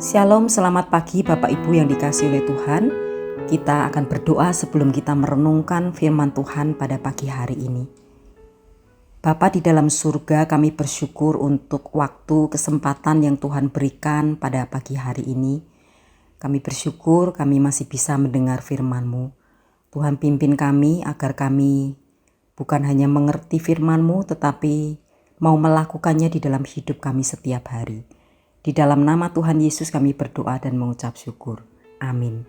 Shalom, selamat pagi Bapak Ibu yang dikasihi oleh Tuhan. Kita akan berdoa sebelum kita merenungkan firman Tuhan pada pagi hari ini. Bapa di dalam surga, kami bersyukur untuk waktu kesempatan yang Tuhan berikan pada pagi hari ini. Kami bersyukur kami masih bisa mendengar firman-Mu. Tuhan pimpin kami agar kami bukan hanya mengerti firman-Mu tetapi mau melakukannya di dalam hidup kami setiap hari. Di dalam nama Tuhan Yesus kami berdoa dan mengucap syukur. Amin.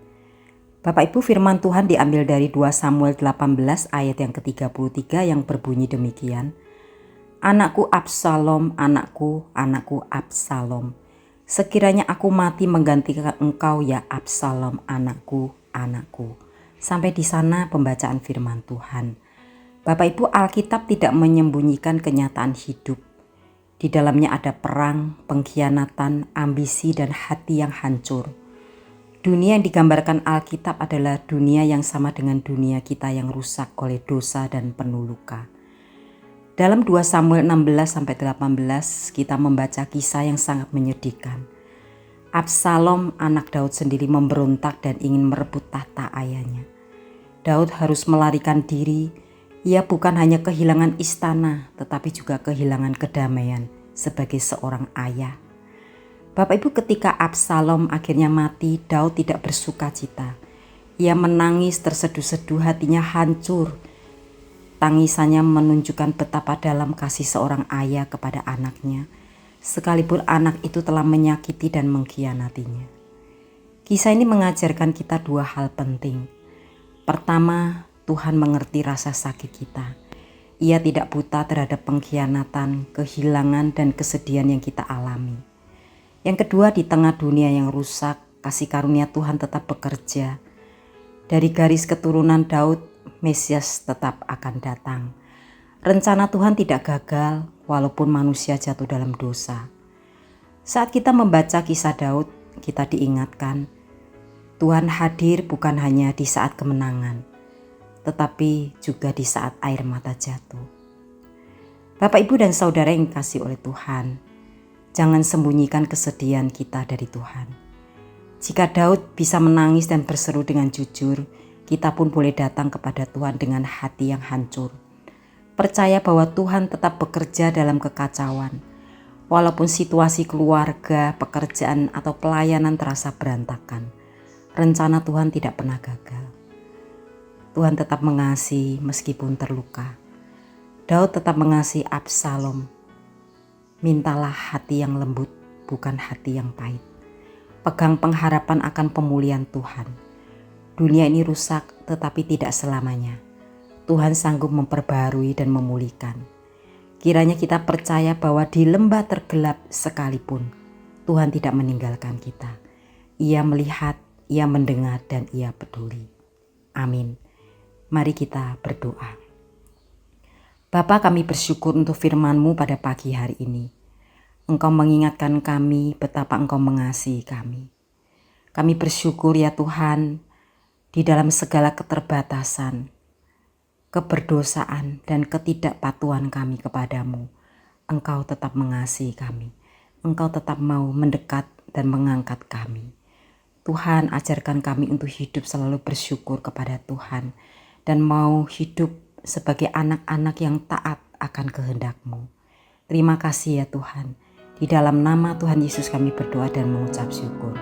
Bapak Ibu, firman Tuhan diambil dari 2 Samuel 18 ayat yang ke-33 yang berbunyi demikian. Anakku Absalom, anakku, anakku Absalom. Sekiranya aku mati menggantikan engkau ya Absalom, anakku, anakku. Sampai di sana pembacaan firman Tuhan. Bapak Ibu, Alkitab tidak menyembunyikan kenyataan hidup. Di dalamnya ada perang, pengkhianatan, ambisi, dan hati yang hancur. Dunia yang digambarkan Alkitab adalah dunia yang sama dengan dunia kita yang rusak oleh dosa dan penuh luka. Dalam 2 Samuel 16-18 kita membaca kisah yang sangat menyedihkan. Absalom anak Daud sendiri memberontak dan ingin merebut tahta ayahnya. Daud harus melarikan diri. Ia bukan hanya kehilangan istana, tetapi juga kehilangan kedamaian sebagai seorang ayah. Bapak Ibu, ketika Absalom akhirnya mati, Daud tidak bersuka cita. Ia menangis terseduh-seduh, hatinya hancur. Tangisannya menunjukkan betapa dalam kasih seorang ayah kepada anaknya, sekalipun anak itu telah menyakiti dan mengkhianatinya. Kisah ini mengajarkan kita dua hal penting. Pertama, Tuhan mengerti rasa sakit kita. Ia tidak buta terhadap pengkhianatan, kehilangan, dan kesedihan yang kita alami. Yang kedua, di tengah dunia yang rusak, kasih karunia Tuhan tetap bekerja. Dari garis keturunan Daud, Mesias tetap akan datang. Rencana Tuhan tidak gagal, walaupun manusia jatuh dalam dosa. Saat kita membaca kisah Daud, kita diingatkan, Tuhan hadir bukan hanya di saat kemenangan, tetapi juga di saat air mata jatuh. Bapak, Ibu, dan Saudara yang dikasihi oleh Tuhan, jangan sembunyikan kesedihan kita dari Tuhan. Jika Daud bisa menangis dan berseru dengan jujur, kita pun boleh datang kepada Tuhan dengan hati yang hancur. Percaya bahwa Tuhan tetap bekerja dalam kekacauan, walaupun situasi keluarga, pekerjaan, atau pelayanan terasa berantakan. Rencana Tuhan tidak pernah gagal. Tuhan tetap mengasihi meskipun terluka. Daud tetap mengasihi Absalom. Mintalah hati yang lembut, bukan hati yang pahit. Pegang pengharapan akan pemulihan Tuhan. Dunia ini rusak, tetapi tidak selamanya. Tuhan sanggup memperbarui dan memulihkan. Kiranya kita percaya bahwa di lembah tergelap sekalipun, Tuhan tidak meninggalkan kita. Ia melihat, Ia mendengar, dan Ia peduli. Amin. Mari kita berdoa. Bapa, kami bersyukur untuk firman-Mu pada pagi hari ini. Engkau mengingatkan kami betapa Engkau mengasihi kami. Kami bersyukur ya Tuhan, di dalam segala keterbatasan, keberdosaan, dan ketidakpatuhan kami kepadamu, Engkau tetap mengasihi kami. Engkau tetap mau mendekat dan mengangkat kami. Tuhan, ajarkan kami untuk hidup selalu bersyukur kepada Tuhan, dan mau hidup sebagai anak-anak yang taat akan kehendak-Mu. Terima kasih ya Tuhan. Di dalam nama Tuhan Yesus kami berdoa dan mengucap syukur.